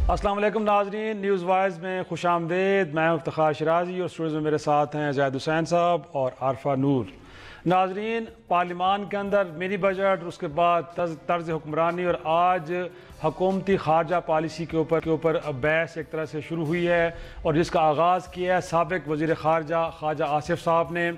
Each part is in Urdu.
السلام علیکم ناظرین، نیوز وائز میں خوش آمدید۔ میں افتخار شرازی اور اسٹوڈیو میں میرے ساتھ ہیں زید حسین صاحب اور عارفہ نور۔ ناظرین، پارلیمان کے اندر منی بجٹ، اس کے بعد طرز حکمرانی اور آج حکومتی خارجہ پالیسی کے اوپر بحث ایک طرح سے شروع ہوئی ہے، اور جس کا آغاز کیا ہے سابق وزیر خارجہ آصف صاحب نے،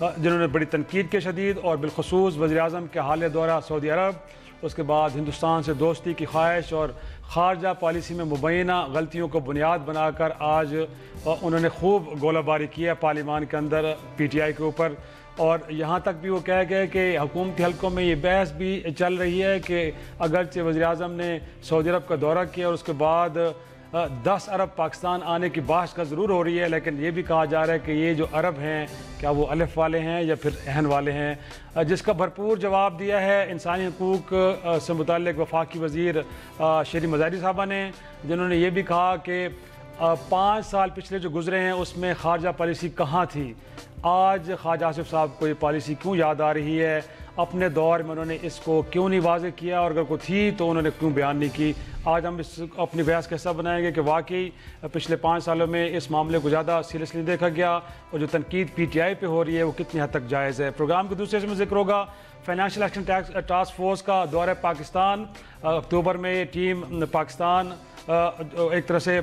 جنہوں نے بڑی تنقید کے شدید اور بالخصوص وزیر اعظم کے حالیہ دورہ سعودی عرب، اس کے بعد ہندوستان سے دوستی کی خواہش اور خارجہ پالیسی میں مبینہ غلطیوں کو بنیاد بنا کر آج انہوں نے خوب گولہ باری کیا پارلیمان کے اندر پی ٹی آئی کے اوپر، اور یہاں تک بھی وہ کہہ گئے کہ حکومتی حلقوں میں یہ بحث بھی چل رہی ہے کہ اگرچہ وزیر اعظم نے سعودی عرب کا دورہ کیا اور اس کے بعد 10 ارب پاکستان آنے کی بحث کا ضرور ہو رہی ہے، لیکن یہ بھی کہا جا رہا ہے کہ یہ جو عرب ہیں کیا وہ الف والے ہیں یا پھر عین والے ہیں، جس کا بھرپور جواب دیا ہے انسانی حقوق سے متعلق وفاقی وزیر شیریں مظاہری صاحبہ نے، جنہوں نے یہ بھی کہا کہ 5 سال پچھلے جو گزرے ہیں اس میں خارجہ پالیسی کہاں تھی، آج خواجہ آصف صاحب کو یہ پالیسی کیوں یاد آ رہی ہے، اپنے دور میں انہوں نے اس کو کیوں نہیں واضح کیا، اور اگر کوئی تھی تو انہوں نے کیوں بیان نہیں کی۔ آج ہم اس اپنی بحث کا حصہ بنائیں گے کہ واقعی پچھلے 5 سالوں میں اس معاملے کو زیادہ سیریسلی دیکھا گیا، اور جو تنقید پی ٹی آئی پہ ہو رہی ہے وہ کتنی حد تک جائز ہے۔ پروگرام کے دوسرے میں ذکر ہوگا فائنینشیل ایکشن ٹاسک فورس کا دورہ پاکستان، اکتوبر میں یہ ٹیم پاکستان ایک طرح سے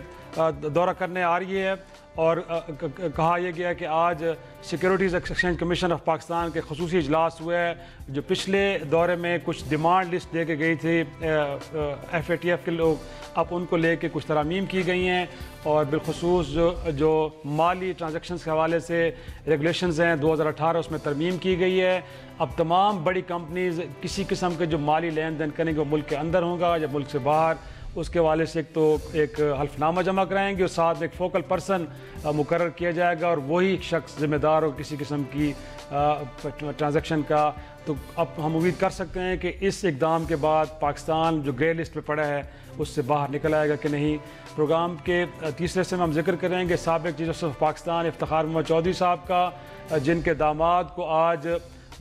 دورہ کرنے آ رہی ہے، اور کہا یہ گیا کہ آج securities exchange commission of Pakistan کے خصوصی اجلاس ہوئے ہے، جو پچھلے دورے میں کچھ ڈیمانڈ لسٹ دے کے گئی تھی ایف اے ٹی ایف کے لوگ، اب ان کو لے کے کچھ ترامیم کی گئی ہیں، اور بالخصوص جو مالی ٹرانزیکشنز کے حوالے سے ریگولیشنز ہیں 2018 اس میں ترمیم کی گئی ہے۔ اب تمام بڑی کمپنیز کسی قسم کے جو مالی لین دین کریں گے وہ ملک کے اندر ہوگا یا ملک سے باہر، اس کے حوالے سے ایک حلف نامہ جمع کرائیں گے، اور ساتھ میں ایک فوکل پرسن مقرر کیا جائے گا، اور وہی شخص ذمہ دار ہو کسی قسم کی ٹرانزیکشن کا۔ تو اب ہم امید کر سکتے ہیں کہ اس اقدام کے بعد پاکستان جو گرے لسٹ پہ پڑا ہے اس سے باہر نکل آئے گا کہ نہیں۔ پروگرام کے تیسرے سے ہم ذکر کریں گے سابق chief justice of Pakistan Iftikhar Muhammad Chaudhry صاحب کا، جن کے داماد کو آج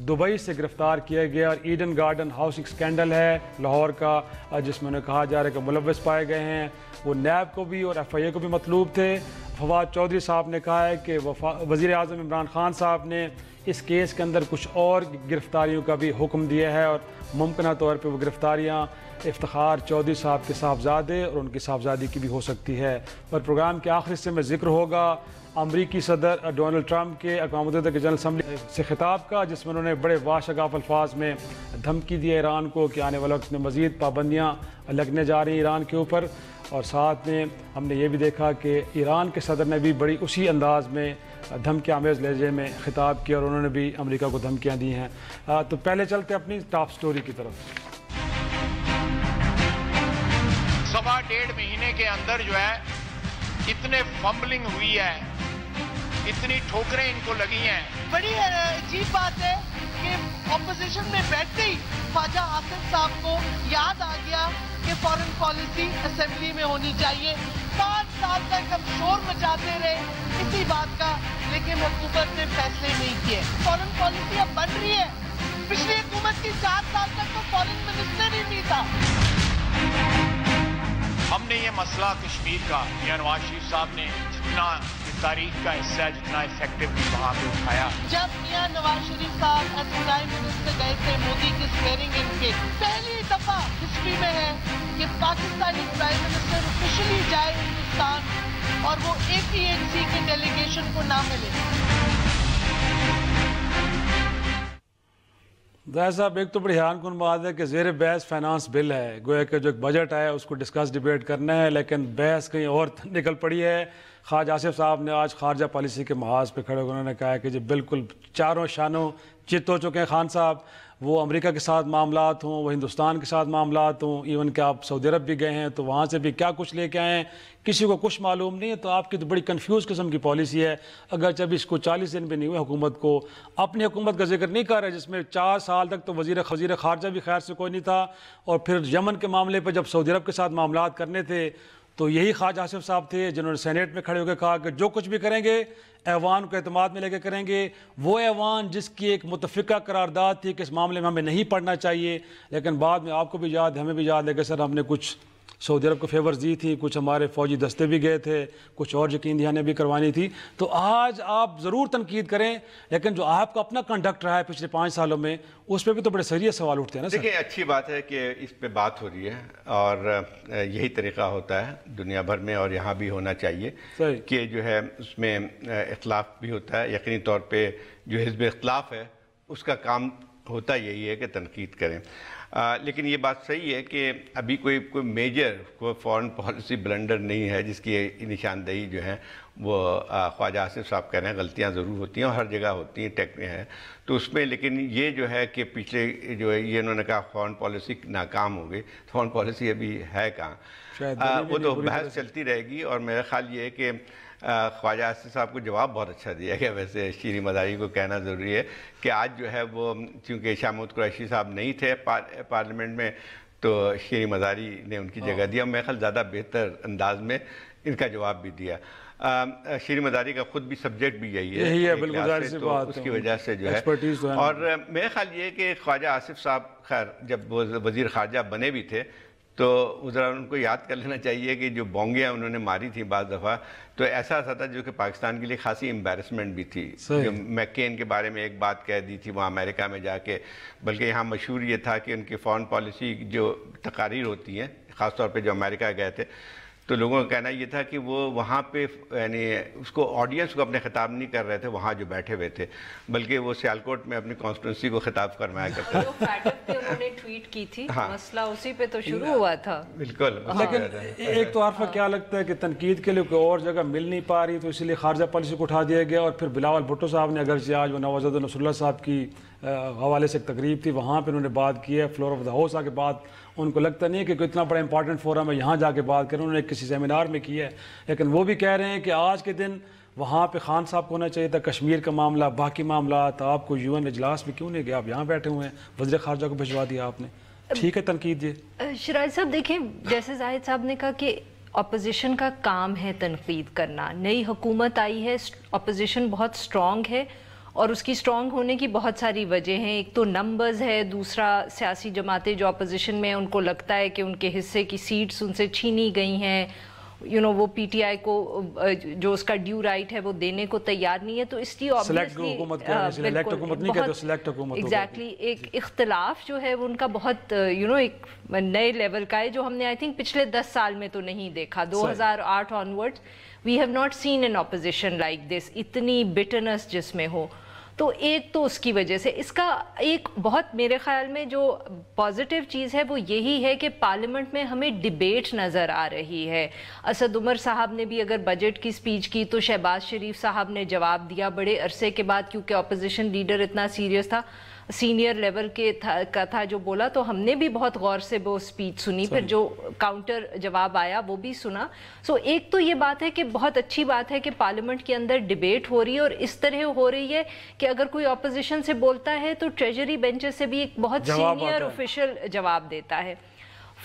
دبئی سے گرفتار کیا گیا، اور ایڈن گارڈن ہاؤسنگ سکینڈل ہے لاہور کا، جس میں انہیں کہا جا رہا ہے کہ ملوث پائے گئے ہیں، وہ نیب کو بھی اور ایف آئی اے کو بھی مطلوب تھے۔ فواد چودھری صاحب نے کہا ہے کہ وزیر اعظم عمران خان صاحب نے اس کیس کے اندر کچھ اور گرفتاریوں کا بھی حکم دیا ہے، اور ممکنہ طور پہ وہ گرفتاریاں افتخار چودھری صاحب کے صاحبزادے اور ان کی صاحبزادی کی بھی ہو سکتی ہے۔ اور پروگرام کے آخر حصے میں ذکر ہوگا امریکی صدر ڈونلڈ ٹرمپ کے اقوام متحدہ کے جنرل اسمبلی سے خطاب کا، جس میں انہوں نے بڑے واشگاف الفاظ میں دھمکی دی ہے ایران کو کہ آنے والے وقت میں مزید پابندیاں لگنے جا رہی ہیں ایران کے اوپر، اور ساتھ میں ہم نے یہ بھی دیکھا کہ ایران کے صدر نے بھی بڑی اسی انداز میں دھمکی آمیز لہجے میں خطاب کیا، اور انہوں نے بھی امریکہ کو دھمکیاں دی ہیں۔ تو پہلے چلتے اپنی ٹاپ سٹوری کی طرف۔ 1.5 مہینے کے اندر جو ہے اتنے فمبلنگ ہوئی ہے، اتنی ٹھوکریں ان کو لگی ہیں۔ بڑی عجیب بات ہے کہ اپوزیشن میں بیٹھتے ہی خواجہ آصف صاحب کو یاد آ گیا کہ فارن پالیسی اسمبلی میں ہونی چاہیے۔ 5 سال تک ہم شور مچاتے رہے اسی بات کا، لیکن حکومت نے فیصلے نہیں کیے۔ فارن پالیسی اب بن رہی ہے، پچھلی حکومت کی 4 سال تک تو فارن منسٹر ہی نہیں تھا۔ ہم نے یہ مسئلہ کشمیر کا میاں نواز شریف صاحب نے جتنا تاریخ کا حصہ ہے، جتنا افیکٹولی وہاں پہ اٹھایا۔ جب میاں نواز شریف صاحب ایز پرائم منسٹر گئے تھے مودی کی اسٹیئرنگ ان کے، پہلی دفعہ ہسٹری میں ہے کہ پاکستانی پرائم منسٹر آفیشلی جائے ہندوستان اور وہ APHC کے ڈیلیگیشن کو نہ ملے۔ ظاہر صاحب، ایک تو بڑی حیران کن بات ہے کہ زیر بحث فائنانس بل ہے، گویا کہ جو ایک بجٹ ہے اس کو ڈسکس ڈیبیٹ کرنا ہے، لیکن بحث کہیں اور نکل پڑی ہے۔ خواجہ آصف صاحب نے آج خارجہ پالیسی کے محاذ پہ کھڑے انہوں نے کہا کہ جی بالکل چاروں شانوں چت ہو چکے ہیں خان صاحب، وہ امریکہ کے ساتھ معاملات ہوں، وہ ہندوستان کے ساتھ معاملات ہوں، ایون کہ آپ سعودی عرب بھی گئے ہیں تو وہاں سے بھی کیا کچھ لے کے آئے ہیں کسی کو کچھ معلوم نہیں ہے، تو آپ کی تو بڑی کنفیوز قسم کی پالیسی ہے۔ اگرچہ ابھی اس کو 40 دن بھی نہیں ہوئے حکومت کو، اپنی حکومت کا ذکر نہیں کر رہے جس میں 4 سال تک تو وزیر خارجہ بھی خیر سے کوئی نہیں تھا، اور پھر یمن کے معاملے پہ جب سعودی عرب کے ساتھ معاملات کرنے تھے تو یہی خواجہ آصف صاحب تھے جنہوں نے سینیٹ میں کھڑے ہو کے کہا کہ جو کچھ بھی کریں گے ایوان کو اعتماد میں لے کے کریں گے. وہ ایوان جس کی ایک متفقہ قرارداد تھی کہ اس معاملے میں ہمیں نہیں پڑھنا چاہیے، لیکن بعد میں آپ کو بھی یاد ہے، ہمیں بھی یاد ہے کہ سر ہم نے کچھ سعودی عرب کو فیورز دی تھی، کچھ ہمارے فوجی دستے بھی گئے تھے، کچھ اور یقین دہانیاں بھی کروانی تھی. تو آج آپ ضرور تنقید کریں، لیکن جو آپ کا اپنا کنڈکٹ رہا ہے پچھلے 5 سالوں میں، اس پہ بھی تو بڑے سیریس سوال اٹھتے ہیں نا سر. دیکھیں اچھی بات ہے کہ اس پہ بات ہو رہی ہے، اور یہی طریقہ ہوتا ہے دنیا بھر میں، اور یہاں بھی ہونا چاہیے کہ جو ہے اس میں اختلاف بھی ہوتا ہے. یقینی طور پہ جو حزب اختلاف ہے اس کا کام ہوتا یہی ہے کہ تنقید کریں. لیکن یہ بات صحیح ہے کہ ابھی کوئی میجر کوئی فارن پالیسی بلنڈر نہیں ہے جس کی نشاندہی جو ہے وہ خواجہ آصف صاحب کہہ رہے ہیں. غلطیاں ضرور ہوتی ہیں اور ہر جگہ ہوتی ہیں، ٹیک میں ہے تو اس میں، لیکن یہ جو ہے کہ پچھلے جو ہے یہ انہوں نے کہا فارن پالیسی ناکام ہو گئی. فارن پالیسی ابھی ہے کہاں؟ وہ تو بحث چلتی رہے گی. اور میرا خیال یہ ہے کہ خواجہ آصف صاحب کو جواب بہت اچھا دیا گیا. ویسے شیریں مزاری کو کہنا ضروری ہے کہ آج جو ہے وہ چونکہ شاہ محمود قریشی صاحب نہیں تھے پارلیمنٹ میں، تو شیریں مزاری نے ان کی جگہ دیا. میرے خیال زیادہ بہتر انداز میں ان کا جواب بھی دیا. شیریں مزاری کا خود بھی سبجیکٹ بھی یہی ہے، تو اس کی وجہ سے جو ہے. اور میرا خیال یہ ہے کہ خواجہ آصف صاحب خیر جب وہ وزیر خارجہ بنے بھی تھے تو ذرا ان کو یاد کر لینا چاہیے کہ جو بونگیاں انہوں نے ماری تھیں بعض دفعہ، تو ایسا تھا جو کہ پاکستان کے لیے خاصی امبیرسمنٹ بھی تھی. جو میکین کے بارے میں ایک بات کہہ دی تھی وہاں امریکہ میں جا کے، بلکہ یہاں مشہور یہ تھا کہ ان کی فارن پالیسی جو تقاریر ہوتی ہیں، خاص طور پہ جو امریکہ گئے تھے، تو لوگوں کا کہنا یہ تھا کہ وہ وہاں پہ یعنی اس کو آڈینس کو اپنے خطاب نہیں کر رہے تھے وہاں جو بیٹھے ہوئے تھے، بلکہ وہ سیالکوٹ میں اپنی کانسٹیٹوئنسی کو خطاب فرمایا کرتے تھے. فیٹک پہ انہوں نے ٹویٹ کی تھی، مسئلہ اسی پہ تو شروع ہوا تھا. بالکل. لیکن ایک تو عارفہ کیا لگتا ہے کہ تنقید کے لیے کوئی اور جگہ مل نہیں پا رہی، تو اسی لیے خارجہ پالیسی کو اٹھا دیا گیا. اور پھر بلاول بھٹو صاحب نے، اگرچہ آج وہ نوازد نصر اللہ صاحب کی حوالے سے ایک تقریب تھی، وہاں پہ انہوں نے بات کی ہے فلور آف دا ہاؤس آ کے بات. ان کو لگتا نہیں ہے کہ کوئی اتنا بڑا امپورٹنٹ فورم ہے یہاں جا کے بات کریں، انہوں نے کسی سیمینار میں کی ہے. لیکن وہ بھی کہہ رہے ہیں کہ آج کے دن وہاں پہ خان صاحب کو ہونا چاہیے تھا. کشمیر کا معاملہ، باقی معاملات، آپ کو UN اجلاس میں کیوں نہیں گیا؟ آپ یہاں بیٹھے ہوئے ہیں، وزیر خارجہ کو بھجوا دیا آپ نے. ٹھیک ہے تنقید یہ شراج صاحب دیکھیں، جیسے زاہد صاحب نے کہا کہ اپوزیشن کا کام ہے تنقید کرنا. نئی حکومت آئی ہے، اپوزیشن بہت سٹرونگ ہے، اور اس کی سٹرونگ ہونے کی بہت ساری وجہ ہیں. ایک تو نمبرز ہے، دوسرا سیاسی جماعتیں جو اپوزیشن میں ان کو لگتا ہے کہ ان کے حصے کی سیٹس ان سے چھینی گئی ہیں، وہ PTI کو جو اس کا ڈیو رائٹ ہے وہ دینے کو تیار نہیں ہے. تو اس لیے ایگزیکٹلی ایک اختلاف جو ہے وہ ان کا بہت ایک نئے لیول کا ہے جو ہم نے آئی تھنک پچھلے 10 سال میں تو نہیں دیکھا. 2008 onward we have not seen an opposition like this, اتنی بٹرنس جس میں ہو. تو ایک تو اس کی وجہ سے اس کا ایک بہت میرے خیال میں جو پازیٹیو چیز ہے وہ یہی ہے کہ پارلیمنٹ میں ہمیں ڈیبیٹ نظر آ رہی ہے. اسد عمر صاحب نے بھی اگر بجٹ کی سپیچ کی تو شہباز شریف صاحب نے جواب دیا بڑے عرصے کے بعد، کیونکہ اپوزیشن لیڈر اتنا سیریس تھا، سینئر لیول کا تھا جو بولا، تو ہم نے بھی بہت غور سے وہ سپیچ سنی، پھر جو کاؤنٹر جواب آیا وہ بھی سنا. سو ایک تو یہ بات ہے کہ بہت اچھی بات ہے کہ پارلیمنٹ کے اندر ڈیبیٹ ہو رہی ہے، اور اس طرح ہو رہی ہے کہ اگر کوئی اپوزیشن سے بولتا ہے تو ٹریجری بینچز سے بھی ایک بہت سینئر آفیشل جواب دیتا ہے.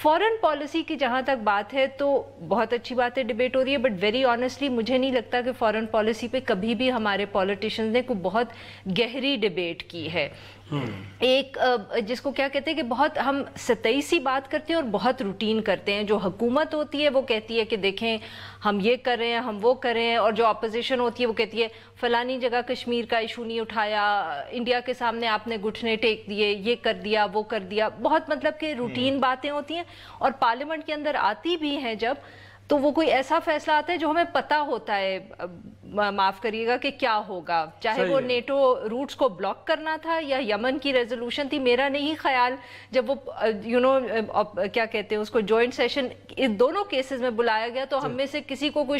فارن پالیسی کی جہاں تک بات ہے تو بہت اچھی بات ہے ڈیبیٹ ہو رہی ہے، بٹ ویری آنیسٹلی مجھے نہیں لگتا کہ فارن پالیسی پہ کبھی بھی ہمارے پولیٹیشنز نے کوئی بہت گہری ڈیبیٹ کی ہے. ایک جس کو کیا کہتے ہیں کہ بہت ہم سطحی سی بات کرتے ہیں اور بہت روٹین کرتے ہیں. جو حکومت ہوتی ہے وہ کہتی ہے کہ دیکھیں ہم یہ کر رہے ہیں، ہم وہ کر رہے ہیں، اور جو اپوزیشن ہوتی ہے وہ کہتی ہے فلانی جگہ کشمیر کا ایشو نہیں اٹھایا، انڈیا کے سامنے آپ نے گھٹنے ٹیک دیے، یہ کر دیا وہ کر دیا، بہت مطلب کہ روٹین باتیں ہوتی ہیں. اور پارلیمنٹ کے اندر آتی بھی ہیں جب، تو وہ کوئی ایسا فیصلہ آتا ہے جو ہمیں پتہ ہوتا ہے، معاف کریے گا، کہ کیا ہوگا، چاہے وہ نیٹو روٹس کو بلاک کرنا تھا یا یمن کی ریزولوشن تھی. میرا نہیں خیال جب وہ کیا کہتے ہیں اس کو جوائنٹ سیشن ان دونوں کیسز میں بلایا گیا تو ہم میں سے کسی کو کوئی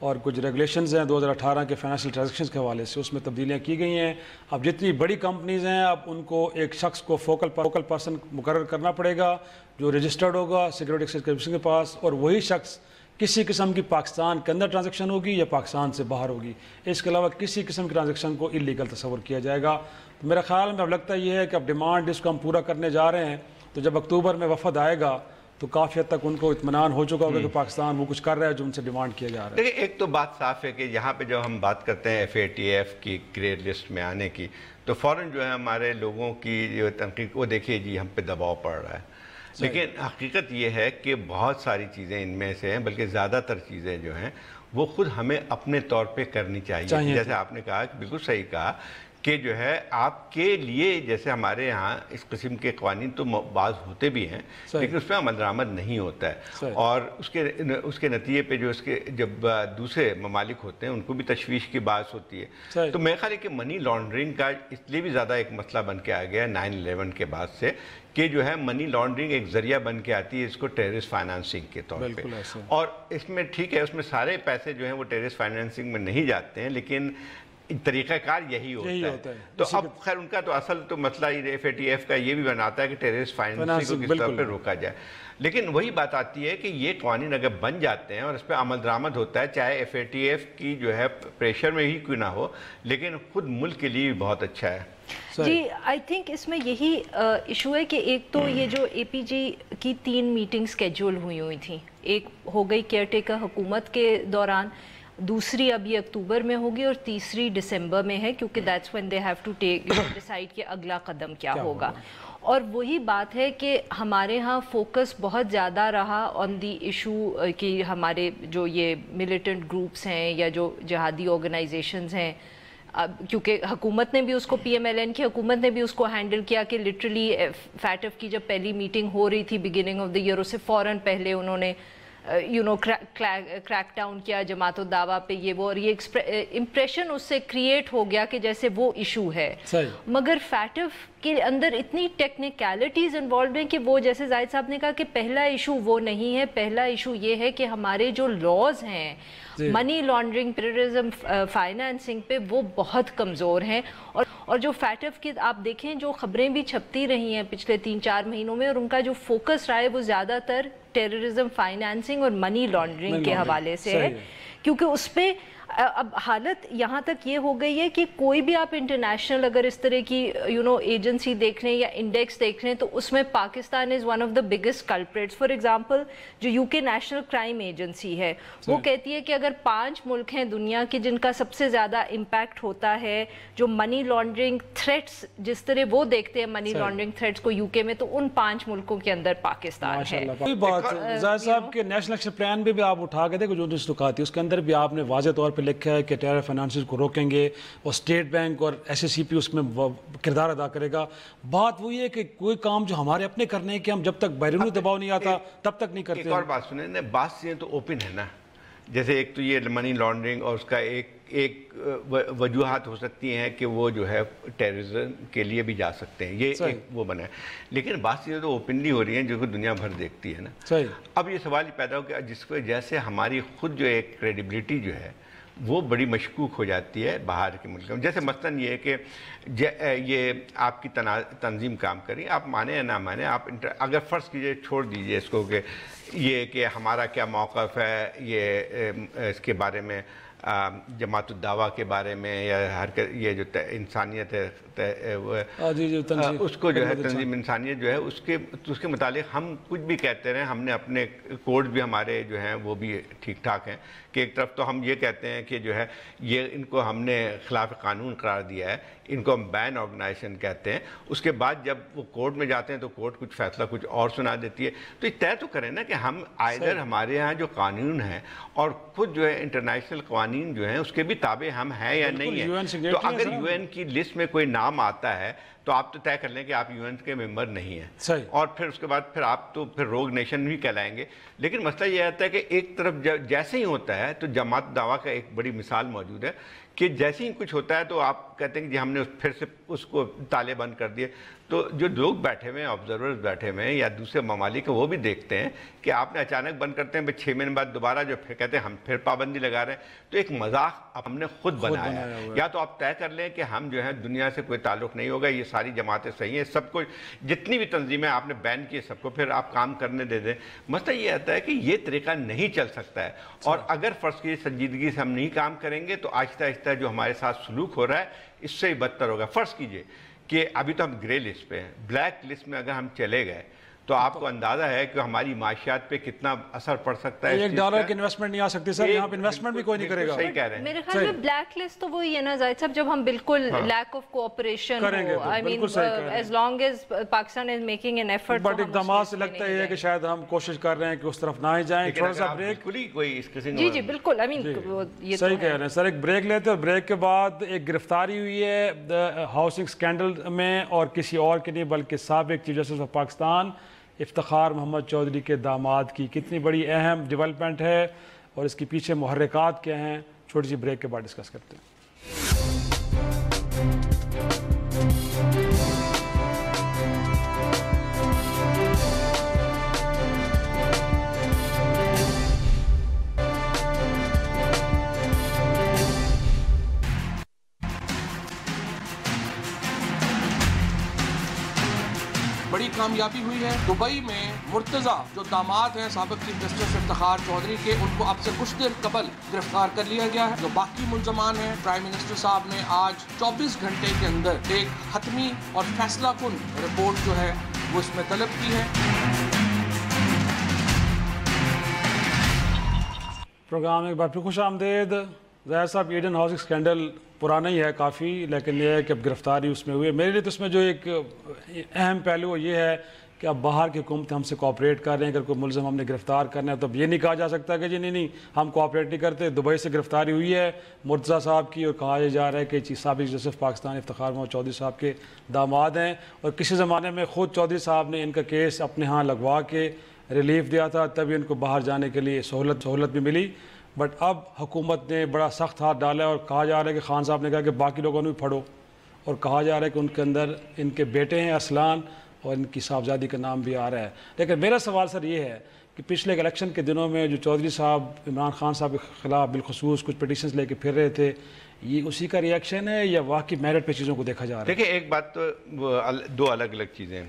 اور کچھ ریگولیشنز ہیں 2018 کے فائنینشیل ٹرانزیکشنز کے حوالے سے، اس میں تبدیلیاں کی گئی ہیں. اب جتنی بڑی کمپنیز ہیں اب ان کو ایک شخص کو فوکل پرسن مقرر کرنا پڑے گا جو رجسٹرڈ ہوگا سیکورٹی ایکسچینج کمیشن کے پاس، اور وہی شخص کسی قسم کی پاکستان کے اندر ٹرانزیکشن ہوگی یا پاکستان سے باہر ہوگی، اس کے علاوہ کسی قسم کی ٹرانزیکشن کو انلیگل تصور کیا جائے گا. تو میرا خیال میں اب لگتا یہ ہے کہ اب ڈیمانڈ اس کو ہم پورا کرنے جا رہے ہیں، تو جب اکتوبر میں وفد آئے گا تو کافی حد تک ان کو اطمینان ہو چکا ہوگا کہ پاکستان وہ کچھ کر رہا ہے جو ان سے ڈیمانڈ کیا جا رہا ہے. دیکھیں ایک تو بات صاف ہے کہ یہاں پہ جب ہم بات کرتے ہیں FATF کی گرے لسٹ میں آنے کی تو فوراً جو ہے ہمارے لوگوں کی جو تنقید وہ دیکھیے جی ہم پہ دباؤ پڑ رہا ہے، لیکن حقیقت یہ ہے کہ بہت ساری چیزیں ان میں سے ہیں، بلکہ زیادہ تر چیزیں جو ہیں وہ خود ہمیں اپنے طور پہ کرنی چاہیے. جیسے آپ نے کہا بالکل صحیح کہا کہ جو ہے آپ کے لیے جیسے ہمارے یہاں اس قسم کے قوانین تو بعض ہوتے بھی ہیں لیکن اس میں عمل درآمد نہیں ہوتا ہے، اور اس کے نتیجے پہ جو اس کے جب دوسرے ممالک ہوتے ہیں ان کو بھی تشویش کی باعث ہوتی ہے. تو میرے خیال ہے کہ منی لانڈرنگ کا اس لیے بھی زیادہ ایک مسئلہ بن کے آ گیا 9/11 کے بعد سے کہ جو ہے منی لانڈرنگ ایک ذریعہ بن کے آتی ہے اس کو ٹیررسٹ فائنانسنگ کے طور پہ، اور اس میں ٹھیک ہے اس میں سارے پیسے جو ہیں وہ ٹیررسٹ فائنانسنگ میں نہیں جاتے ہیں لیکن طریقہ کار یہی ہوتا ہے. تو اب خیر ان کا تو اصل تو مسئلہ FATF کا یہ بھی بناتا ہے کہ ٹیررسٹ فائنانسنگ کو کس طرح پہ روکا جائے، لیکن وہی بات آتی ہے کہ یہ قوانین اگر بن جاتے ہیں اور اس پہ عمل درآمد ہوتا ہے چاہے FATF کی جو ہے پریشر میں ہی کیوں نہ ہو لیکن خود ملک کے لیے بھی بہت اچھا ہے. جی آئی تھنک اس میں یہی ایشو ہے کہ ایک تو یہ جو APG کی 3 میٹنگ سکیجول ہوئی تھیں، ایک ہو گئی کیئر ٹیکر حکومت کے دوران، دوسری اب یہ اکتوبر میں ہوگی اور تیسری دسمبر میں ہے کیونکہ that's when they have to decide کہ اگلا قدم کیا ہوگا. اور وہی بات ہے کہ ہمارے ہاں فوکس بہت زیادہ رہا آن دی ایشو کہ ہمارے جو یہ ملیٹنٹ گروپس ہیں یا جو جہادی آرگنائزیشنز ہیں، کیونکہ حکومت نے بھی اس کو PMLN کی حکومت نے بھی اس کو ہینڈل کیا کہ لٹرلی FATF کی جب پہلی میٹنگ ہو رہی تھی بگننگ آف دی ایئر اس سے فوراً پہلے انہوں نے کریک ڈاؤن کیا جماعت الدعوہ پہ یہ وہ، اور یہ امپریشن اس سے کریٹ ہو گیا کہ جیسے وہ ایشو ہے. مگر FATF کے اندر اتنی ٹیکنیکلٹیز انوالوڈ ہیں کہ وہ جیسے زاہد صاحب نے کہا کہ پہلا ایشو وہ نہیں ہے، پہلا ایشو یہ ہے کہ ہمارے جو لاز ہیں منی لانڈرنگ ٹیررزم فائنانسنگ پہ وہ بہت کمزور ہیں، اور جو FATF کی آپ دیکھیں جو خبریں بھی چھپتی رہی ہیں پچھلے 3-4 مہینوں میں، اور ان کا جو فوکس رہا ہے وہ زیادہ تر ٹیررزم فائنانسنگ اور منی لانڈرنگ کے حوالے سے ہے، کیونکہ اس پہ اب حالت یہاں تک یہ ہو گئی ہے کہ کوئی بھی آپ انٹرنیشنل اگر اس طرح کی ایجنسی دیکھ لیں یا انڈیکس دیکھ لیں تو اس میں Pakistan is one of the biggest culprits. For example جو UK نیشنل کرائم ایجنسی ہے وہ کہتی ہے کہ اگر 5 ملک ہیں دنیا کے جن کا سب سے زیادہ امپیکٹ ہوتا ہے جو منی لانڈرنگ تھریٹس جس طرح وہ دیکھتے ہیں منی لانڈرنگ تھریٹس کو UK میں، تو ان 5 ملکوں کے اندر پاکستان ہے. زاہد صاحب کے نیشنل ایکشن پلان بھی آپ اٹھا کے دیکھو جو رکاتی اس کے اندر بھی آپ نے واضح طور پہ لکھا ہے کہ ٹیرر فائنانسز کو روکیں گے اور اسٹیٹ بینک اور SSCP اس میں کردار ادا کرے گا. بات وہی ہے کہ کوئی کام جو ہمارے اپنے کرنے ہیں کہ ہم جب تک بیرونی دباؤ نہیں آتا تب تک نہیں کرتے. ایک اور بات سنیں، بات چیزیں تو اوپن ہے نا، جیسے ایک تو یہ منی لانڈرنگ اور اس کا ایک وجوہات ہو سکتی ہیں کہ وہ جو ہے ٹیررزم کے لیے بھی جا سکتے ہیں، یہ ایک وہ بنا ہے، لیکن بات چیزیں تو اوپنلی ہو رہی ہیں جو کہ دنیا بھر دیکھتی ہے نا. اب یہ سوال ہی پیدا ہو کہ جس کو جیسے ہماری خود جو ایک کریڈیبلٹی جو ہے وہ بڑی مشکوک ہو جاتی ہے باہر کے ملکوں میں. جیسے مثلاً یہ ہے کہ یہ آپ کی تنظیم کام کری، آپ مانیں یا نہ مانیں، آپ اگر فرض کیجئے چھوڑ دیجئے اس کو کہ یہ کہ ہمارا کیا موقف ہے یہ اس کے بارے میں، جماعت الدعوہ کے بارے میں یا یہ جو انسانیت ہے اس کو جو ہے تنظیم انسانیت جو ہے اس کے متعلق ہم کچھ بھی کہتے رہے، ہم نے اپنے کوڈ بھی ہمارے جو ہیں وہ بھی ٹھیک ٹھاک ہیں کہ ایک طرف تو ہم یہ کہتے ہیں کہ جو ہے یہ ان کو ہم نے خلاف قانون قرار دیا ہے، ان کو ہم بین آرگنائزیشن کہتے ہیں، اس کے بعد جب وہ کورٹ میں جاتے ہیں تو کورٹ کچھ فیصلہ کچھ اور سنا دیتی ہے. تو یہ طے تو کریں نا کہ ہم آئدر ہمارے یہاں جو قانون ہیں اور خود جو ہے انٹرنیشنل قوانین جو ہیں اس کے بھی تابع ہم ہیں یا نہیں ہیں. تو اگر UN کی لسٹ میں کوئی نام آتا ہے تو آپ تو طے کر لیں کہ آپ UN کے ممبر نہیں ہیں، اور پھر اس کے بعد پھر آپ تو پھر روگ نیشن بھی کہلائیں گے. لیکن مسئلہ یہ آتا ہے کہ ایک طرف جیسے ہی ہوتا ہے تو جماعت دعویٰ کا ایک بڑی مثال موجود ہے کہ جیسے ہی کچھ ہوتا ہے تو آپ کہتے ہیں کہ جی ہم نے پھر سے اس کو تالے بند کر دیے. تو جو لوگ بیٹھے ہوئے ہیں، آبزرورز بیٹھے ہوئے ہیں یا دوسرے ممالک وہ بھی دیکھتے ہیں کہ آپ نے اچانک بند کرتے ہیں، 6 مہینے بعد دوبارہ جو پھر کہتے ہیں ہم پھر پابندی لگا رہے ہیں، تو ایک مذاق ہم نے خود بنایا ہے۔ یا تو آپ طے کر لیں کہ ہم جو ہے دنیا سے کوئی تعلق نہیں ہوگا، یہ ساری جماعتیں صحیح ہیں، سب کو جتنی بھی تنظیمیں آپ نے بین کی سب کو پھر آپ کام کرنے دے دیں۔ مسئلہ یہ آتا ہے کہ یہ طریقہ نہیں چل سکتا ہے، اور اگر فرض کی سنجیدگی سے ہم نہیں کام کریں گے تو آہستہ آہستہ جو ہمارے ساتھ سلوک ہو رہا ہے اس سے ہی بدتر ہوگا۔ فرض کیجئے کہ ابھی تو ہم گرے لسٹ پہ ہیں، بلیک لسٹ میں اگر ہم چلے گئے تو آپ کو اندازہ ہے کہ ہماری معاشیات پہ کتنا اثر پڑ سکتا ہے۔ $1 کی انویسٹمنٹ نہیں آ سکتی سر، یہاں پہ انویسٹمنٹ بھی کوئی نہیں کرے گا۔ صحیح کہہ رہے ہیں۔ میرے خیال میں بلیک لسٹ تو وہی ہے نا زاہد صاحب، جب ہم بالکل لیک آف کوآپریشن ہو، I mean as long as Pakistan is making an effort, but اقدامات سے لگتا ہے کہ شاید ہم کوشش کر رہے ہیں کہ اس طرف نہ ہی جائیں۔ تھوڑا سا بریک، جی جی بالکل، آئی مین یہ صحیح کہہ رہے ہیں سر، ایک بریک لیتے ہیں، اور بریک کے بعد ایک گرفتاری ہوئی ہے ہاؤسنگ سکینڈل میں، اور کسی اور کے نہیں بلکہ سابق chief justice of Pakistan Iftikhar Muhammad Chaudhry کے داماد کی۔ کتنی بڑی اہم ڈیولپمنٹ ہے اور اس کے پیچھے محرکات کیا ہیں، چھوٹی سی بریک کے بعد ڈسکس کرتے ہیں۔ بڑی کامیابی ہوئی ہے دبئی میں، مرتضیٰ جو داماد ہیں سابق چیف جسٹس افتخار چودھری کے، ان کو اب سے کچھ دیر قبل گرفتار کر لیا گیا ہے۔ جو باقی ملزمان ہیں، پرائم منسٹر صاحب نے آج 24 گھنٹے کے اندر ایک حتمی اور فیصلہ کن رپورٹ جو ہے وہ اس میں طلب کی ہے۔ پروگرام ایک بار پھر خوش آمدید۔ ظاہر صاحب، ایڈن ہاؤسنگ سکینڈل پرانا ہی ہے کافی، لیکن یہ ہے کہ اب گرفتاری اس میں ہوئی ہے۔ میرے لیے تو اس میں جو ایک اہم پہلو یہ ہے کہ اب باہر کی حکومتیں ہم سے کوآپریٹ کر رہے ہیں۔ اگر کوئی ملزم ہم نے گرفتار کرنا ہے تو اب یہ نہیں کہا جا سکتا کہ جی نہیں ہم کوآپریٹ نہیں کرتے۔ دبئی سے گرفتاری ہوئی ہے مرتضیٰ صاحب کی، اور کہا یہ جا رہا ہے کہ سابق جسٹس پاکستان افتخار محمد چودھری صاحب کے داماد ہیں، اور کسی زمانے میں خود چودھری صاحب نے ان کا کیس اپنے ہاں لگوا کے ریلیف دیا تھا، تبھی ان کو باہر جانے کے لیے سہولت بھی ملی۔ بٹ اب حکومت نے بڑا سخت ہاتھ ڈالا ہے، اور کہا جا رہا ہے کہ خان صاحب نے کہا کہ باقی لوگوں نے بھی پڑھو، اور کہا جا رہا ہے کہ ان کے اندر ان کے بیٹے ہیں ارسلان، اور ان کی صاحبزادی کا نام بھی آ رہا ہے۔ لیکن میرا سوال سر یہ ہے کہ پچھلے الیکشن کے دنوں میں جو چودھری صاحب عمران خان صاحب کے خلاف بالخصوص کچھ پٹیشنز لے کے پھر رہے تھے، یہ اسی کا ریئیکشن ہے یا واقعی میرٹ پہ چیزوں کو دیکھا جا رہا ہے؟ دیکھیں، ایک بات تو دو الگ الگ چیزیں ہیں۔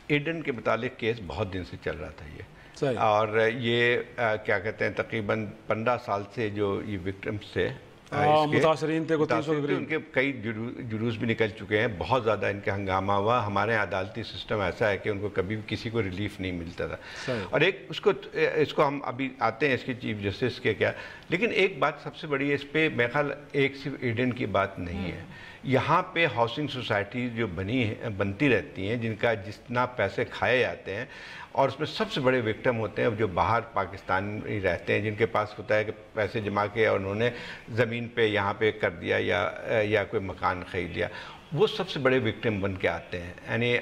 ایڈن کے متعلق کیس بہت دن سے چل رہا تھا یہ، اور یہ کیا کہتے ہیں تقریباً 15 سال سے جو یہ وکٹمز تھے، متاثرین تھے، ان کے کئی جلوس بھی نکل چکے ہیں، بہت زیادہ ان کا ہنگامہ ہوا۔ ہمارے عدالتی سسٹم ایسا ہے کہ ان کو کبھی بھی کسی کو ریلیف نہیں ملتا تھا، اور ایک اس کو ہم ابھی آتے ہیں اس کے چیف جسٹس کے کیا، لیکن ایک بات سب سے بڑی ہے اس پہ، میرے خیال ایک صرف ایڈن کی بات نہیں ہے، یہاں پہ ہاؤسنگ سوسائٹیز جو بنتی رہتی ہیں، جن کا جتنا پیسے کھائے جاتے ہیں، اور اس میں سب سے بڑے وکٹم ہوتے ہیں جو باہر پاکستان میں رہتے ہیں، جن کے پاس ہوتا ہے کہ پیسے جمع کے اور انہوں نے زمین پہ یہاں پہ کر دیا یا کوئی مکان خرید لیا، وہ سب سے بڑے وکٹم بن کے آتے ہیں۔ یعنی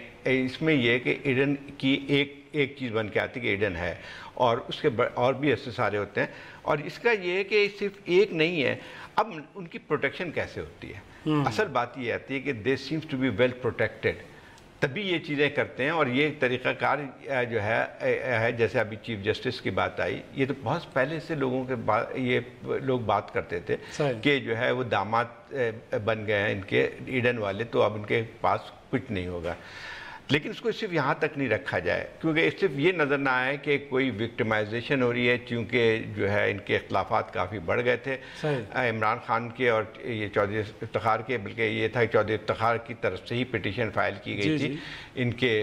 اس میں یہ ہے کہ ایڈن کی ایک چیز بن کے آتی ہے کہ ایڈن ہے، اور اس کے اور بھی ایسے سارے ہوتے ہیں، اور اس کا یہ ہے کہ صرف ایک نہیں ہے۔ اب ان کی پروٹیکشن کیسے ہوتی ہے؟ اصل بات یہ آتی ہے کہ they seems to be well protected, تبھی یہ چیزیں کرتے ہیں۔ اور یہ طریقہ کار جو ہے جیسے ابھی چیف جسٹس کی بات آئی، یہ تو بہت پہلے سے لوگوں کے یہ لوگ بات کرتے تھے کہ جو ہے وہ داماد بن گئے ہیں ان کے ایڈن والے، تو اب ان کے پاس کچھ نہیں ہوگا۔ لیکن اس کو صرف یہاں تک نہیں رکھا جائے، کیونکہ صرف یہ نظر نہ آئے کہ کوئی وکٹمائزیشن ہو رہی ہے، چونکہ جو ہے ان کے اختلافات کافی بڑھ گئے تھے عمران خان کے اور یہ چودھری افتخار کے، بلکہ یہ تھا کہ چودھری افتخار کی طرف سے ہی پٹیشن فائل کی گئی تھی ان کے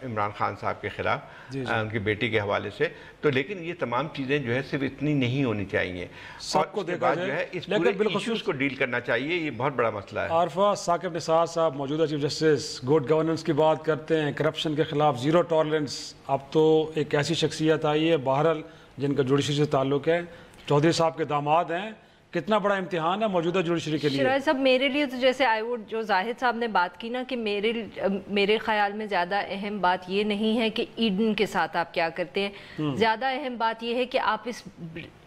عمران خان صاحب کے خلاف ان کی بیٹی کے حوالے سے۔ تو لیکن یہ تمام چیزیں جو ہے صرف اتنی نہیں ہونی چاہیے، سب کو دیکھا جو ہے اس پورے ایشوز کو ڈیل کرنا چاہیے، یہ بہت بڑا مسئلہ ہے۔ عارفہ ثاقب نثار صاحب موجودہ چیف جسٹس گڈ گورننس کی بات کرتے ہیں، کرپشن کے خلاف زیرو ٹالرنس، اب تو ایک ایسی شخصیت آئی ہے بہرحال جن کا جوڈیشری سے تعلق ہے، چودھری صاحب کے داماد ہیں، کتنا بڑا امتحان ہے موجودہ جوڈیشری کے لیے. شراز صاحب میرے لیے تو جیسے جو زاہد صاحب نے بات کی نا کہ میرے خیال میں زیادہ اہم بات یہ نہیں ہے کہ ایڈن کے ساتھ آپ کیا کرتے ہیں, زیادہ اہم بات یہ ہے کہ آپ اس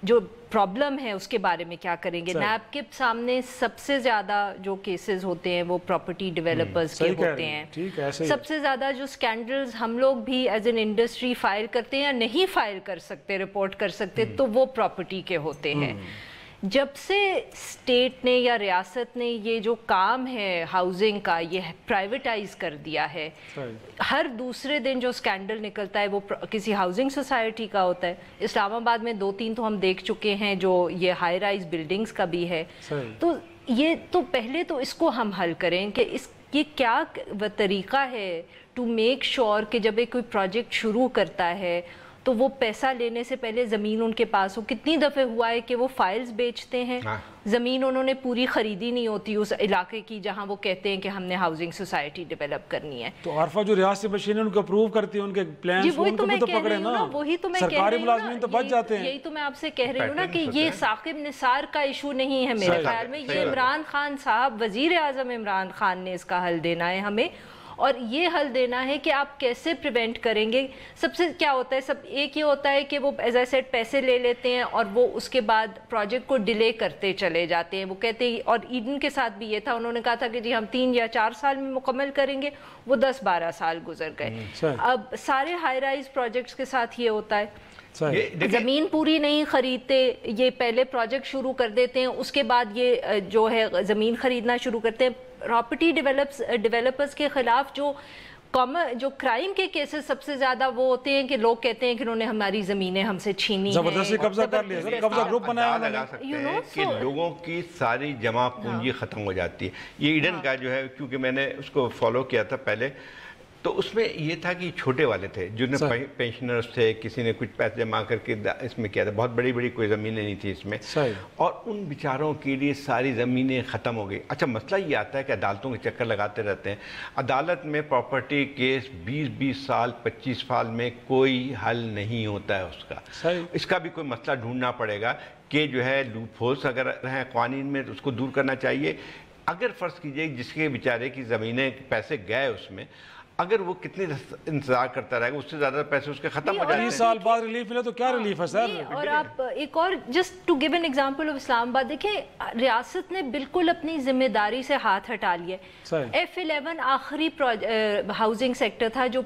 جو پرابلم ہے اس کے بارے میں کیا کریں گے. نیب کے سامنے سب سے زیادہ جو کیسز ہوتے ہیں وہ پراپرٹی ڈیولپرز کے ہوتے ہیں. سب سے زیادہ جو سکینڈلز ہم لوگ بھی ایز این انڈسٹری فائل کرتے ہیں یا نہیں فائل کر سکتے, رپورٹ کر سکتے, تو وہ پراپرٹی کے ہوتے ہیں. جب سے اسٹیٹ نے یا ریاست نے یہ جو کام ہے ہاؤسنگ کا یہ پرائیویٹائز کر دیا ہے, ہر دوسرے دن جو سکینڈل نکلتا ہے وہ کسی ہاؤسنگ سوسائٹی کا ہوتا ہے. اسلام آباد میں 2-3 تو ہم دیکھ چکے ہیں جو یہ ہائی رائز بلڈنگز کا بھی ہے. تو یہ تو پہلے تو اس کو ہم حل کریں کہ یہ کیا طریقہ ہے ٹو میک شور کہ جب ایک کوئی پروجیکٹ شروع کرتا ہے تو وہ پیسہ لینے سے پہلے زمین ان کے پاس ہو. کتنی دفعہ ہوا ہے کہ وہ فائلز بیچتے ہیں, زمین انہوں نے پوری خریدی نہیں ہوتی اس علاقے کی جہاں وہ کہتے ہیں کہ ہم نے ہاؤسنگ سوسائٹی ڈیولپ کرنی ہے. تو عارفہ جو ریاستی مشینیں ان کو اپروو کرتی ہیں ان کے پلانز ان کو بھی تو پکڑے نا, وہی تو میں کہہ رہی ہوں, سرکاری ملازمین تو بچ جاتے ہیں. یہی تو میں آپ سے کہہ رہی ہوں نا کہ یہ ثاقب نثار کا ایشو نہیں ہے میرے خیال میں, یہ عمران خان صاحب وزیر اعظم عمران خان نے اس کا حل دینا ہے ہمیں. اور یہ حل دینا ہے کہ آپ کیسے پریونٹ کریں گے. سب سے کیا ہوتا ہے, ایک یہ ہوتا ہے کہ وہ ایز آئی سیڈ پیسے لے لیتے ہیں اور وہ اس کے بعد پروجیکٹ کو ڈیلے کرتے چلے جاتے ہیں. وہ کہتے ہیں, اور ایڈن کے ساتھ بھی یہ تھا, انہوں نے کہا تھا کہ جی ہم 3 یا 4 سال میں مکمل کریں گے, وہ 10-12 سال گزر گئے. اب سارے ہائی رائز پروجیکٹس کے ساتھ یہ ہوتا ہے, زمین پوری نہیں خریدتے, یہ پہلے پروجیکٹ شروع کر دیتے ہیں, اس کے بعد یہ جو ہے زمین خریدنا شروع کرتے ہیں. پراپرٹی ڈیولپرز کے خلاف جو کرائم کے کیسز سب سے زیادہ وہ ہوتے ہیں کہ لوگ کہتے ہیں کہ انہوں نے ہماری زمینیں ہم سے چھینی ہیں, زبردستی قبضہ کر لیا, قبضہ گروپ بنایا لگا سکتے ہیں کہ لوگوں کی ساری جمع پونجی ختم ہو جاتی ہے. یہ ایڈن کا جو ہے, کیونکہ میں نے اس کو فالو کیا تھا پہلے, تو اس میں یہ تھا کہ چھوٹے والے تھے جن میں پینشنرز تھے, کسی نے کچھ پیسے جمع کر کے اس میں کیا تھا, بہت بڑی بڑی کوئی زمینیں نہیں تھی اس میں, اور ان بیچاروں کے لیے ساری زمینیں ختم ہو گئی. اچھا مسئلہ یہ آتا ہے کہ عدالتوں کے چکر لگاتے رہتے ہیں. عدالت میں پراپرٹی کیس 20 سال 25 سال میں کوئی حل نہیں ہوتا ہے اس کا. اس کا بھی کوئی مسئلہ ڈھونڈنا پڑے گا کہ جو ہے لوپ ہولز اگر ہیں قوانین میں تو اس کو دور کرنا چاہیے. اگر فرض کیجئے جس کے بیچارے کی زمینیں پیسے گئے اس میں, اگر وہ کتنی انتظار کرتا رہے گا, اس سے زیادہ پیسے اس کے ختم ہو جاتے ہیں. 20 سال بعد ریلیف ملے تو کیا ریلیف ہے سر. اور آپ ایک اور just to give an example of Islamabad, دیکھیں ریاست نے بالکل اپنی ذمہ داری سے ہاتھ ہٹا لیا. F11 آخری ہاؤسنگ سیکٹر تھا جو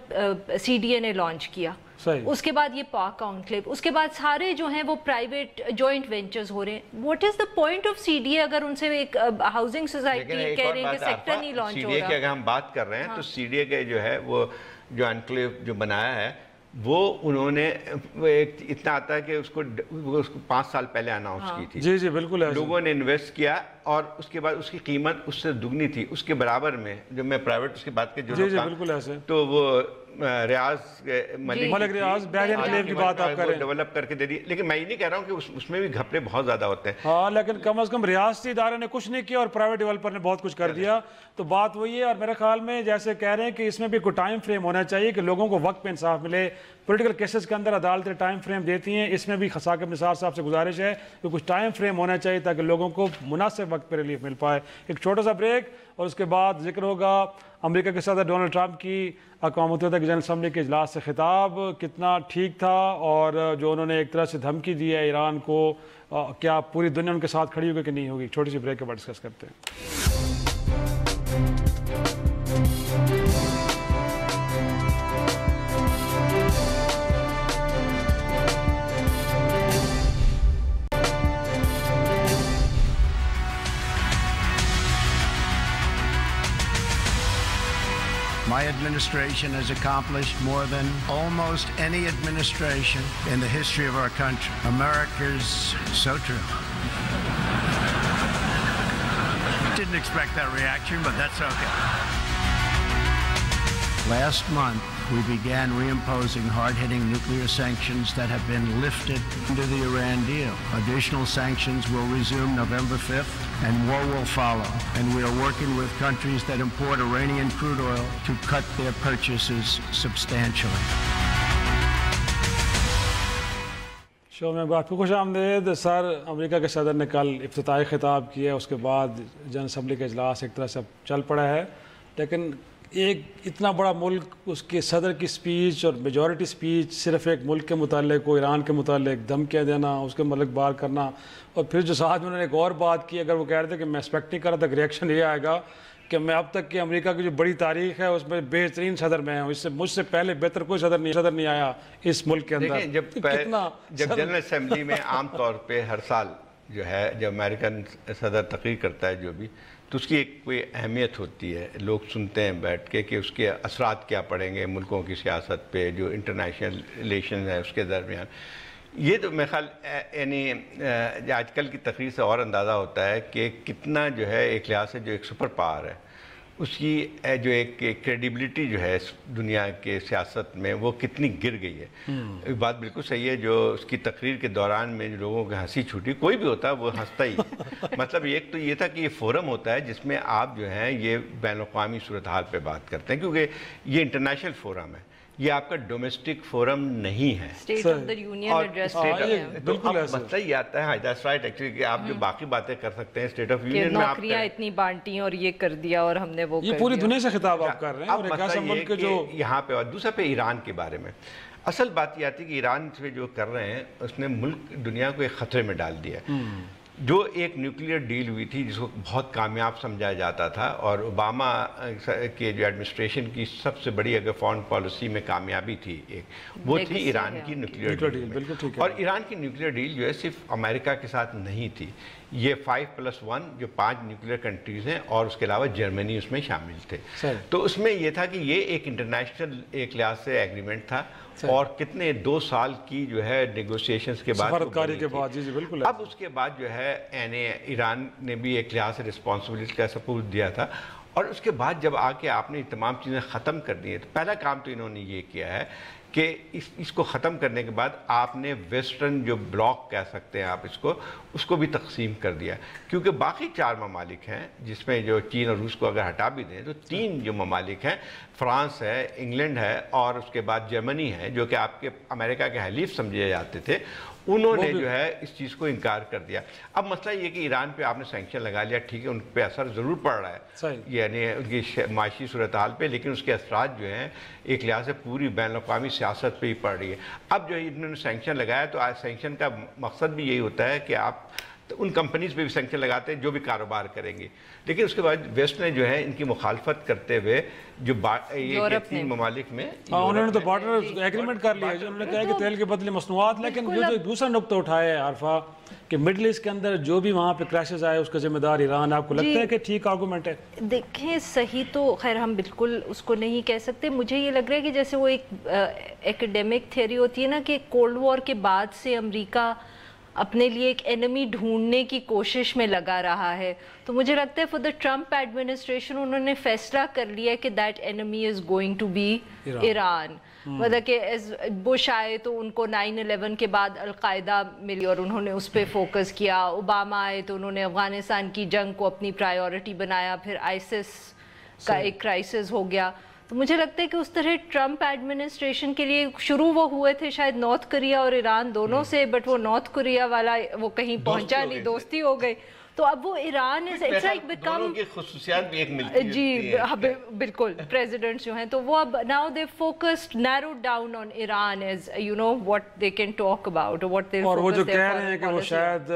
CDA نے لانچ کیا, اس کے بعد یہ پاک کانکلیو, اس کے بعد سارے جو ہیں وہ پرائیویٹ جوائنٹ وینچرز ہو رہے ہیں. What is the point of CDA اگر ان سے ایک ہاؤسنگ سوسائٹی کہہ رہے ہیں کہ سیکٹر نہیں لانچ ہو رہا. CDA کی اگر ہم بات کر رہے ہیں تو CDA کے جو ہے وہ جو انکلیو جو بنایا ہے وہ انہوں نے اتنا آتا ہے کہ اس کو 5 سال پہلے اناؤنس کی تھی. جی بالکل, لوگوں نے انویسٹ کیا اور اس کے بعد اس کی قیمت اس سے دگنی تھی. اس کے برابر میں جب میں پرائیویٹ اس کی بات کی تو وہ ریاض ملک ریاض بحرین انکلیو کی بات آپ کر رہے ہیں, ڈیولپ کر کے دے دی. لیکن میں یہ نہیں کہہ رہا ہوں کہ اس میں بھی گھپلے بہت زیادہ ہوتے ہیں. ہاں, لیکن کم از کم ریاستی ادارے نے کچھ نہیں کیا اور پرائیویٹ ڈیولپر نے بہت کچھ کر دیا. تو بات وہی ہے, اور میرے خیال میں جیسے کہہ رہے ہیں کہ اس میں بھی کوئی ٹائم فریم ہونا چاہیے کہ لوگوں کو وقت پہ انصاف ملے. پولیٹیکل کیسز کے اندر عدالتیں ٹائم فریم دیتی ہیں, اس میں بھی ثاقب نثار صاحب سے گزارش ہے کہ کچھ ٹائم فریم ہونا چاہیے تاکہ لوگوں کو مناسب وقت پہ ریلیف مل پائے. ایک چھوٹا سا بریک اور اس کے بعد ذکر ہوگا امریکہ کے صدر ڈونلڈ ٹرمپ کی اقوام متحدہ کی جنرل اسمبلی کے اجلاس سے خطاب کتنا ٹھیک تھا, اور جو انہوں نے ایک طرح سے دھمکی دی ہے ایران کو, کیا پوری دنیا ان کے ساتھ کھڑی ہوگی کہ نہیں ہوگی. چھوٹی سی بریک کے بعد ڈسکس کرتے ہیں. My administration has accomplished more than almost any administration in the history of our country. America's so true. Didn't expect that reaction, but that's okay. Last month, we began reimposing hard-hitting nuclear sanctions that have been lifted under the Iran deal. Additional sanctions will resume November 5th, and more will follow. And we are working with countries that import Iranian crude oil to cut their purchases substantially. شو میں بات خوش آمدید سر. امریکہ کے صدر نے کل افتتاحی خطاب کیا, اس کے بعد جن اسمبلی کا اجلاس ایک طرح سے چل پڑا ہے, لیکن ایک اتنا بڑا ملک, اس کے صدر کی سپیچ اور میجورٹی سپیچ صرف ایک ملک کے متعلق, ایران کے متعلق دھمکیاں دینا, اس کے متعلق بار کرنا, اور پھر جو ساتھ میں انہوں نے ایک اور بات کی, اگر وہ کہہ رہے تھے کہ میں ایکسپیکٹ نہیں کر رہا تھا کہ ریئیکشن یہ آئے گا کہ میں اب تک کہ امریکہ کی جو بڑی تاریخ ہے اس میں بہترین صدر میں ہوں, اس سے مجھ سے پہلے بہتر کوئی صدر نہیں آیا اس ملک کے اندر. جب جنرل اسمبلی میں عام طور پہ ہر سال جو ہے جب امریکن صدر تقریر کرتا ہے جو بھی, تو اس کی ایک کوئی اہمیت ہوتی ہے, لوگ سنتے ہیں بیٹھ کے کہ اس کے اثرات کیا پڑیں گے ملکوں کی سیاست پہ, جو انٹرنیشنل ریلیشنز ہیں اس کے درمیان. یہ تو میرے خیال یعنی آج کل کی تقریر سے اور اندازہ ہوتا ہے کہ کتنا جو ہے ایک لحاظ سے جو ایک سپر پاور ہے اس کی جو ایک کریڈیبلٹی جو ہے اس دنیا کے سیاست میں وہ کتنی گر گئی ہے. بات بالکل صحیح ہے, جو اس کی تقریر کے دوران میں جو لوگوں کی ہنسی چھوٹی, کوئی بھی ہوتا ہے وہ ہنستا ہی. مطلب ایک تو یہ تھا کہ یہ فورم ہوتا ہے جس میں آپ جو ہیں یہ بین الاقوامی صورتحال پہ بات کرتے ہیں, کیونکہ یہ انٹرنیشنل فورم ہے, یہ آپ کا ڈومیسٹک فورم نہیں ہے. State of the union address مسئلہ یہ آتا ہے, دیٹس رائٹ ایکچولی, کہ آپ جو باقی باتیں کر سکتے ہیں اسٹیٹ آف یونین میں, نوکریاں اتنی بانٹی اور یہ کر دیا اور ہم نے وہ, یہ پوری دنیا سے خطاب آپ کر رہے ہیں. اور ایک ایسا ملک جو یہاں پہ, اور دوسرا پہ ایران کے بارے میں اصل بات یہ آتی ہے کہ ایران سے جو کر رہے ہیں اس نے ملک دنیا کو ایک خطرے میں ڈال دیا ہے. جو ایک نیوکلیئر ڈیل ہوئی تھی جس کو بہت کامیاب سمجھا جاتا تھا, اور اوباما کے جو ایڈمنسٹریشن کی سب سے بڑی اگر فارن پالیسی میں کامیابی تھی ایک, وہ تھی ایران کی نیوکلیئر ڈیل. اور ایران کی نیوکلیئر ڈیل جو ہے صرف امریکہ کے ساتھ نہیں تھی, یہ 5+1 جو 5 نیوکلیئر کنٹریز ہیں اور اس کے علاوہ جرمنی اس میں شامل تھے. تو اس میں یہ تھا کہ یہ ایک انٹرنیشنل ایک لحاظ سے ایگریمنٹ تھا, اور کتنے 2 سال کی جو ہے نیگوسیشنز کے بعد, سفارتکاری کے بعد. جی بالکل. اب اس کے بعد جو ہے یعنی ایران نے بھی ایک لحاظ سے رسپانسبلٹی کا ثبوت دیا تھا, اور اس کے بعد جب آ کے آپ نے تمام چیزیں ختم کر دی ہیں, تو پہلا کام تو انہوں نے یہ کیا ہے کہ اس کو ختم کرنے کے بعد آپ نے ویسٹرن جو بلاک کہہ سکتے ہیں آپ اس کو بھی تقسیم کر دیا, کیونکہ باقی 4 ممالک ہیں جس میں جو چین اور روس کو اگر ہٹا بھی دیں تو 3 جو ممالک ہیں, فرانس ہے, انگلینڈ ہے, اور اس کے بعد جرمنی ہے, جو کہ آپ کے امریکہ کے حلیف سمجھے جاتے تھے, انہوں نے جو ہے اس چیز کو انکار کر دیا. اب مسئلہ یہ کہ ایران پہ آپ نے سینکشن لگا لیا, ٹھیک ہے, ان پہ اثر ضرور پڑ رہا ہے, یعنی ان کی معاشی صورتحال پہ, لیکن اس کے اثرات جو ہیں ایک لحاظ سے پوری بین الاقوامی سیاست پہ ہی پڑ رہی ہے. اب جو انہوں نے سینکشن لگایا, تو آج سینکشن کا مقصد بھی یہی ہوتا ہے کہ آپ ان کمپنیز پہ بھی سینکشن لگاتے ہیں جو بھی کاروبار کریں گے, لیکن اس کے بعد ویسٹ نے جو ہے ان کی مخالفت کرتے ہوئے جو یہ 3 ممالک میں انہوں نے تو بارڈر ایگریمنٹ کر لیا, انہوں نے کہا کہ تیل کے بدلے مصنوعات. لیکن جو دوسرا نقطہ اٹھایا ہے عارفہ کہ مڈل ایسٹ کے اندر جو بھی وہاں پہ کرائسس آئے اس کا ذمہ دار ایران, آپ کو لگتا ہے کہ ٹھیک آرگومنٹ ہے؟ دیکھیں صحیح تو خیر ہم بالکل اس کو نہیں کہہ سکتے. مجھے یہ لگ رہا ہے کہ جیسے وہ ایک ایکیڈیمک تھیوری ہوتی ہے نا کہ کولڈ وار کے بعد سے امریکہ اپنے لیے ایک اینمی ڈھونڈنے کی کوشش میں لگا رہا ہے, تو مجھے لگتا ہے فور دا ٹرمپ ایڈمنسٹریشن انہوں نے فیصلہ کر لیا کہ that enemy is going to be Iran. مطلب کہ بش آئے تو ان کو 9/11 کے بعد القاعدہ ملی اور انہوں نے اس پہ فوکس کیا, اوباما آئے تو انہوں نے افغانستان کی جنگ کو اپنی پرائیورٹی بنایا, پھر آئیسس کا ایک کرائسس ہو گیا. تو مجھے لگتا ہے کہ اس طرح ٹرمپ ایڈمنسٹریشن کے لیے شروع وہ ہوئے تھے شاید نارتھ کوریا اور ایران دونوں سے, بٹ وہ نارتھ کوریا والا وہ کہیں پہنچا نہیں, دوستی ہو گئی. تو اب وہ ایران دونوں کی خصوصیات بھی ایک ملتی ہیں. جی بالکل, پریزیڈنٹس جو ہیں تو وہ اب now they focused narrowed down on Iran as you know what they can talk about what they. اور وہ جو کہہ رہے ہیں کہ وہ شاید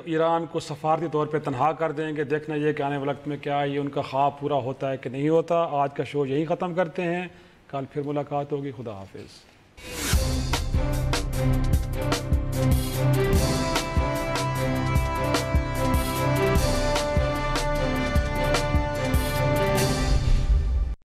ایران کو سفارتی طور پہ تنہا کر دیں گے, دیکھنا یہ کہ آنے والے وقت میں کیا یہ ان کا خواب پورا ہوتا ہے کہ نہیں ہوتا. آج کا شو یہی ختم کرتے ہیں, کل پھر ملاقات ہوگی. خدا حافظ.